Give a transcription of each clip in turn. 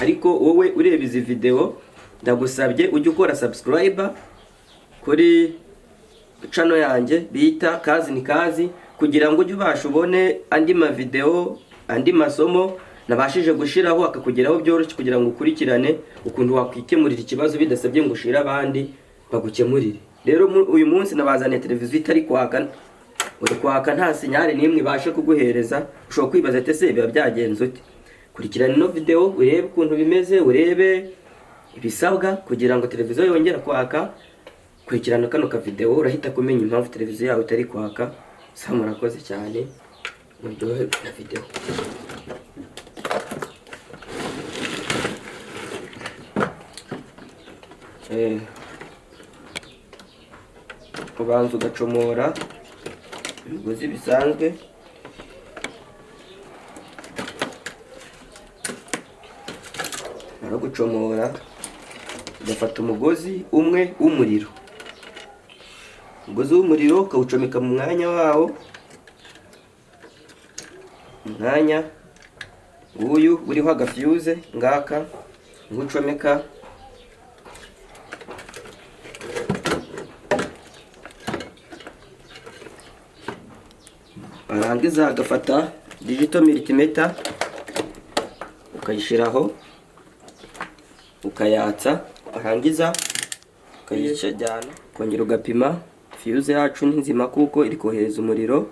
ariko wowe ureba izi video ndagusabye ujye ukora subscribe kuri channel yanjye bita kazi ni kazi, kugira ngo ujye ubasha ubone andi ma video, andi masomo nabashije gushiraho akakugeraho byoroshye, kugira ngo ukurikirane ukuntu wakwikemurira ikibazo bidasabye ngo ushira abandi bagukemurire. Rero uyu munsi nabazaniye televiziyo itari kwaka, uri kwaka nta sinyale nimwe ibashe kuguhereza. Ushobora kwibaza ate se biba byagenze ute? Kurikirana ino video urebe ukuntu bimeze, urebe ibisabwa kugira ngo televiziyo yongere kwaka. Kurikirana kano ka video urahita kumenya impamvu televiziyo yawe itari kwaka. Sa murakoze cyane, muryohe na video. Ubanza ugacomora imigozi bisanzwe, mara gucomora ugafata umugozi umwe w'umuriro. Umugozi w'umuriro ukawucomeka mu mwanya wawo, umwanya uyu uriho agafyuze ngaka ngucomeka. Arangiza agafata digital multimeter ukayishiraho ukayatsa, arangiza ukayicajyana kongera ugapima. Fuse yacu ni nzima kuko iri kohereza umuriro,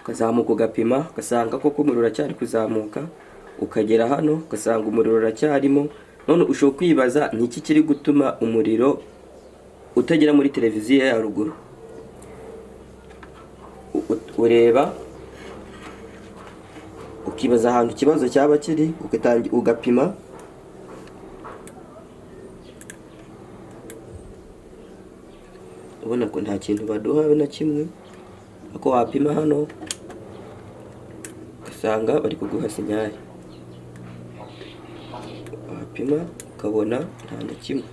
ukazamuka ugapima ugasanga koko umuriro uracyari kuzamuka, ukagera hano ugasanga umuriro uracyarimo. None ushobora kwibaza ni iki kiri gutuma umuriro utagera muri televiziyo ya ruguru. Ureba ukibaza ahantu ikibazo cyaba kiri, ugapima. Ubona ko nta kintu baduha na kimwe, ako wapima hano ugasanga bari kuguha sinyali, wapima ukabona nta na kimwe,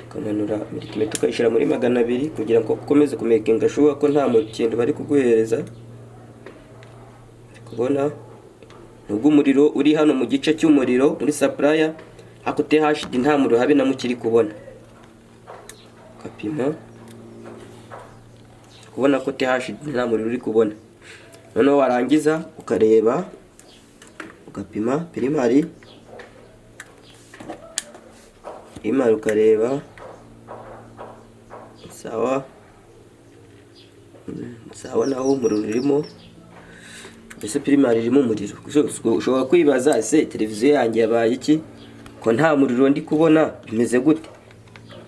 ukamanura multimeter ukayishyira muri 200 kugira ngo ukomeze kumekinga sure ko nta kintu bari kuguhereza. Kubona nubwo umuriro uri hano mu gice cy'umuriro muri supplier, ako THD nta muriro habe na mukiri kubona. Ukapima kubona ko THD nta muriro uri kubona. Noneho warangiza ukareba ugapima primary ukareba sawa naho umuriro urimo, ese primary irimo umuriro. Ushobora kwibaza ese televiziyo yanjye yabaye iki ko nta muriro ndi kubona, bimeze gute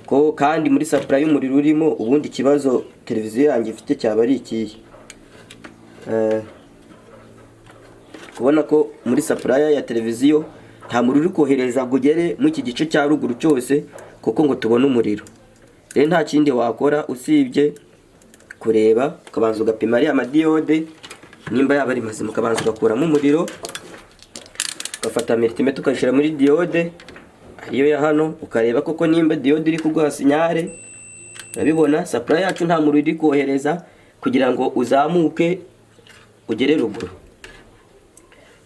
ko kandi muri supply y'umuriro urimo? Ubundi kibazo televiziyo yanjye ifite cyaba ari iki? Kubona ko muri supply ya televiziyo nta muriro uri kohereza gugere mu iki gice cya ruguru cyose kuko ngo tubone umuriro. Rero nta kindi wakora usibye kureba, ukabanza ugapima ari amadiode nimba yaba ari mazima, ukabanza ugakuramo umuriro, ugafata multimeter ukayishyira muri diode ariyo ya hano, ukareba koko nimba diode iri kuguha sinyale. Urabibona supply yacu nta muriro iri kohereza kugira ngo uzamuke ugere ruguru.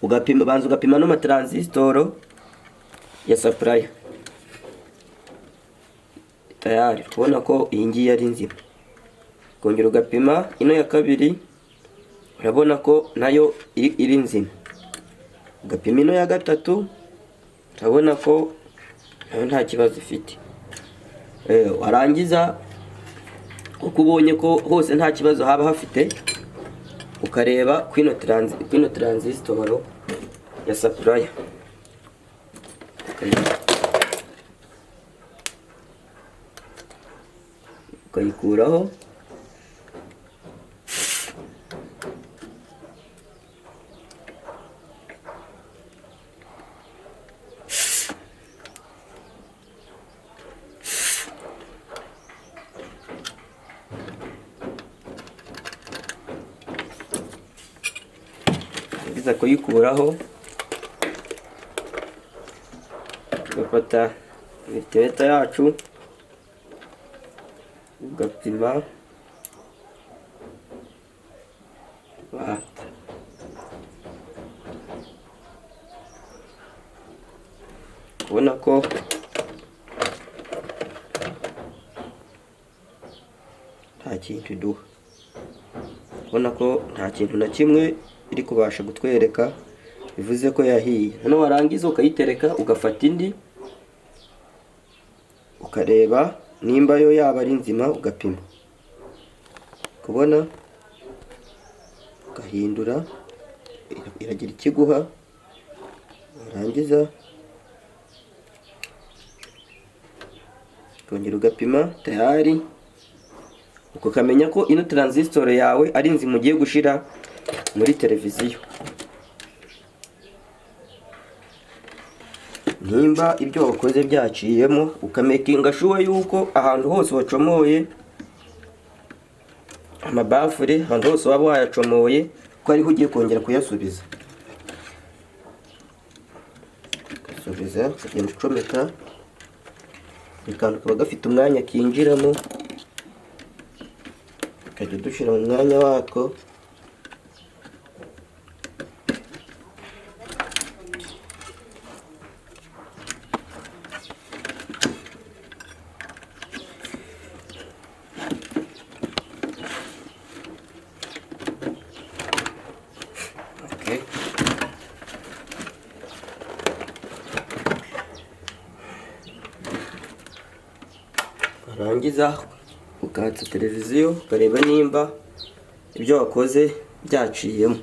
Ugapima, banza ugapima no matransistor ya supply tayari, ubona ko iyi ngiyi ari nzima. Kongera ugapima ino ya kabiri, urabona ko nayo iri nzima. Ugapima ino ya gatatu, urabona ko nayo nta kibazo ifite. Warangiza uko ubonye ko hose nta kibazo haba hafite, ukareba kwino transistor ya supply ukayikuraho. Ugize kuyikuraho ugafata multimeter yacu ugapima. ubona ko nta kintu iduha, ubona ko nta kintu na kimwe iri kubasha kutwereka, bivuze ko yahiye. Hano warangiza ukayitereka, ugafata indi ukareba nimba yo yaba ari nzima, ugapima, kubona ugahindura, iragira ikiguha, warangiza ukongera ugapima tayari, ukamenya ko ino transistor yawe ari nzima ugiye gushira muri televiziyo. Nimba ibyo wakoze byaciyemo, ukamekinga sure yuko ahantu hose wacomoye amabafure, ahantu hose waba wayacomoye ko ariho ugiye kongera kuyasubiza. Ugasubiza, ukagenda ucomeka, ikantu kaba gafite umwanya kinjiramo, ukajya dushyira mu mwanya wako. Warangiza ukatsa televiziyo ukareba nimba ibyo wakoze byaciyemo.